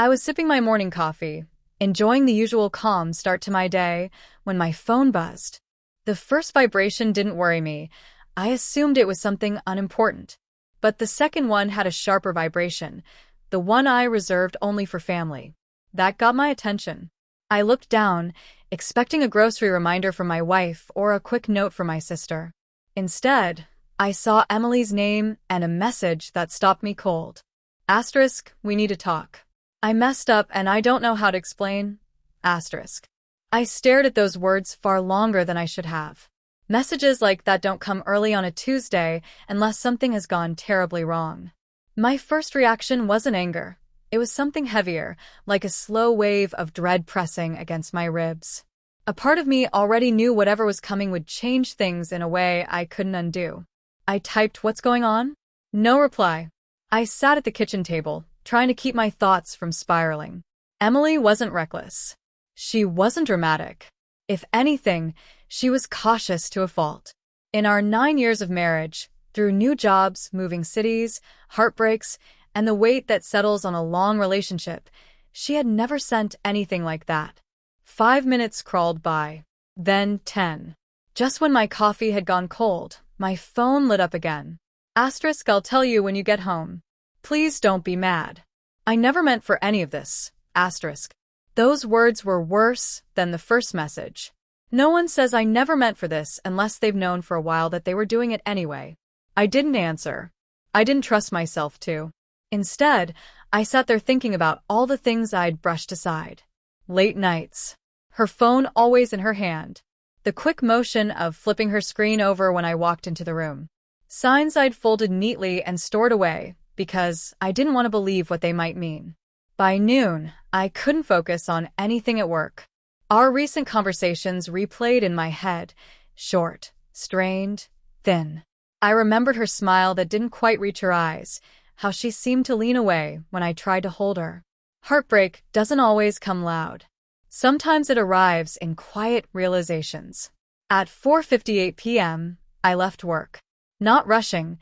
I was sipping my morning coffee, enjoying the usual calm start to my day, when my phone buzzed. The first vibration didn't worry me. I assumed it was something unimportant. But the second one had a sharper vibration, the one I reserved only for family. That got my attention. I looked down, expecting a grocery reminder from my wife or a quick note from my sister. Instead, I saw Emily's name and a message that stopped me cold. Asterisk, we need to talk. I messed up and I don't know how to explain. Asterisk. I stared at those words far longer than I should have. Messages like that don't come early on a Tuesday unless something has gone terribly wrong. My first reaction wasn't anger. It was something heavier, like a slow wave of dread pressing against my ribs. A part of me already knew whatever was coming would change things in a way I couldn't undo. I typed, "What's going on?" No reply. I sat at the kitchen table, trying to keep my thoughts from spiraling. Emily wasn't reckless. She wasn't dramatic. If anything, she was cautious to a fault. In our 9 years of marriage, through new jobs, moving cities, heartbreaks, and the weight that settles on a long relationship, she had never sent anything like that. 5 minutes crawled by. Then 10. Just when my coffee had gone cold, my phone lit up again. Asterisk, I'll tell you when you get home. Please don't be mad. I never meant for any of this. Asterisk. Those words were worse than the first message. No one says I never meant for this unless they've known for a while that they were doing it anyway. I didn't answer. I didn't trust myself to. Instead, I sat there thinking about all the things I'd brushed aside. Late nights. Her phone always in her hand. The quick motion of flipping her screen over when I walked into the room. Signs I'd folded neatly and stored away because I didn't want to believe what they might mean. By noon, I couldn't focus on anything at work. Our recent conversations replayed in my head, short, strained, thin. I remembered her smile that didn't quite reach her eyes, how she seemed to lean away when I tried to hold her. Heartbreak doesn't always come loud. Sometimes it arrives in quiet realizations. At 4:58 p.m., I left work. Not rushing,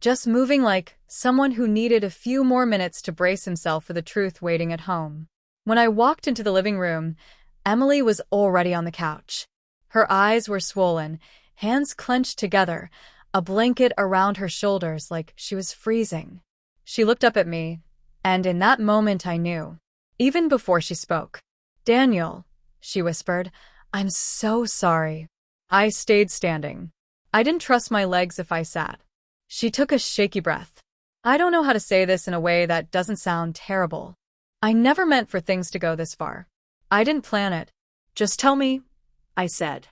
just moving like someone who needed a few more minutes to brace himself for the truth waiting at home. When I walked into the living room, Emily was already on the couch. Her eyes were swollen, hands clenched together, a blanket around her shoulders like she was freezing. She looked up at me, and in that moment I knew. Even before she spoke. "Daniel," she whispered, "I'm so sorry." I stayed standing. I didn't trust my legs if I sat. She took a shaky breath. "I don't know how to say this in a way that doesn't sound terrible. I never meant for things to go this far. I didn't plan it. Just tell me," I said.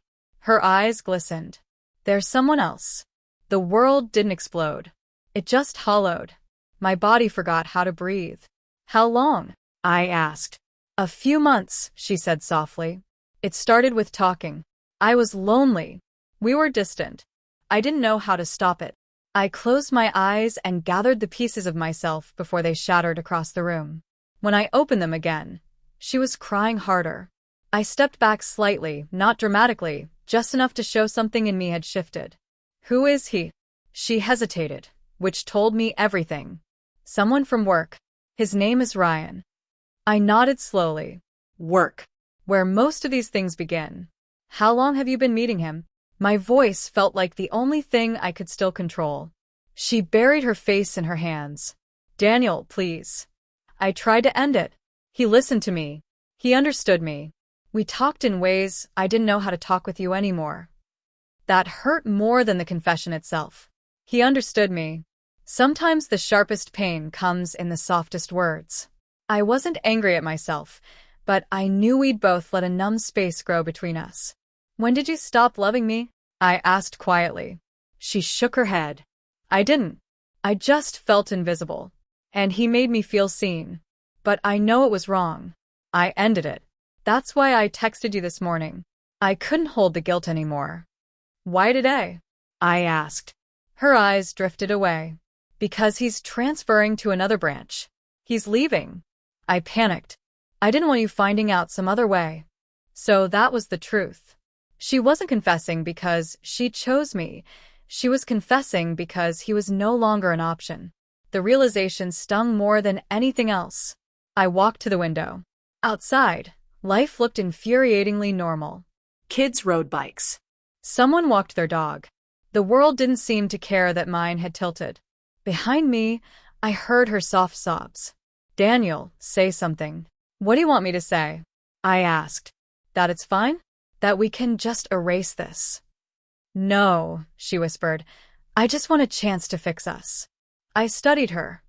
Her eyes glistened. "There's someone else." The world didn't explode. It just hollowed. My body forgot how to breathe. "How long?" I asked. "A few months," she said softly. "It started with talking. I was lonely. We were distant. I didn't know how to stop it." I closed my eyes and gathered the pieces of myself before they shattered across the room. When I opened them again, she was crying harder. I stepped back slightly, not dramatically, just enough to show something in me had shifted. "Who is he?" She hesitated, which told me everything. "Someone from work. His name is Ryan." I nodded slowly. "Work. Where most of these things begin. How long have you been meeting him?" My voice felt like the only thing I could still control. She buried her face in her hands. "Daniel, please." I tried to end it. He listened to me. He understood me. We talked in ways I didn't know how to talk with you anymore. That hurt more than the confession itself. He understood me. Sometimes the sharpest pain comes in the softest words. I wasn't angry at myself, but I knew we'd both let a numb space grow between us. "When did you stop loving me?" I asked quietly. She shook her head. "I didn't. I just felt invisible. And he made me feel seen. But I know it was wrong. I ended it. That's why I texted you this morning. I couldn't hold the guilt anymore." "Why today?" I asked. Her eyes drifted away. "Because he's transferring to another branch. He's leaving." I panicked. I didn't want you finding out some other way. So that was the truth. She wasn't confessing because she chose me. She was confessing because he was no longer an option. The realization stung more than anything else. I walked to the window. Outside, life looked infuriatingly normal. Kids rode bikes. Someone walked their dog. The world didn't seem to care that mine had tilted. Behind me, I heard her soft sobs. Daniel, say something. What do you want me to say? I asked. That it's fine? That we can just erase this? No, she whispered. I just want a chance to fix us. I studied her,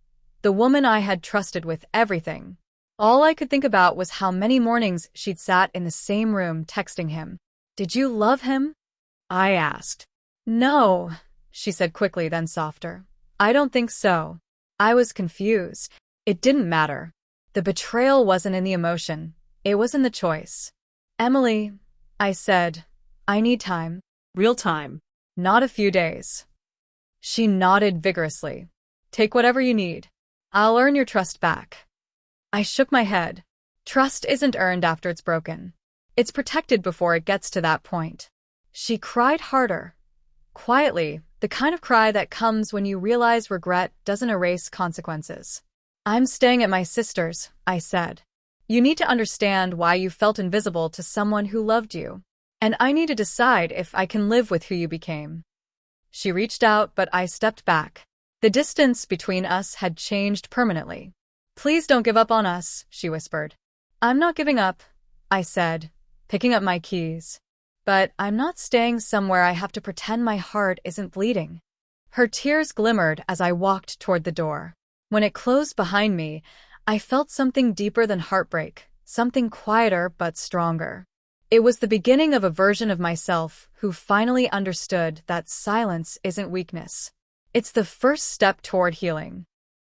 the woman I had trusted with everything. All I could think about was how many mornings she'd sat in the same room texting him. Did you love him? I asked. No, she said quickly, then softer. I don't think so. I was confused. It didn't matter. The betrayal wasn't in the emotion. It was in the choice. Emily, I said, I need time. Real time. Not a few days. She nodded vigorously. Take whatever you need. I'll earn your trust back. I shook my head. Trust isn't earned after it's broken. It's protected before it gets to that point. She cried harder. Quietly, the kind of cry that comes when you realize regret doesn't erase consequences. I'm staying at my sister's, I said. You need to understand why you felt invisible to someone who loved you. And I need to decide if I can live with who you became. She reached out, but I stepped back. The distance between us had changed permanently. Please don't give up on us, she whispered. I'm not giving up, I said, picking up my keys. But I'm not staying somewhere I have to pretend my heart isn't bleeding. Her tears glimmered as I walked toward the door. When it closed behind me, I felt something deeper than heartbreak, something quieter but stronger. It was the beginning of a version of myself who finally understood that silence isn't weakness. It's the first step toward healing.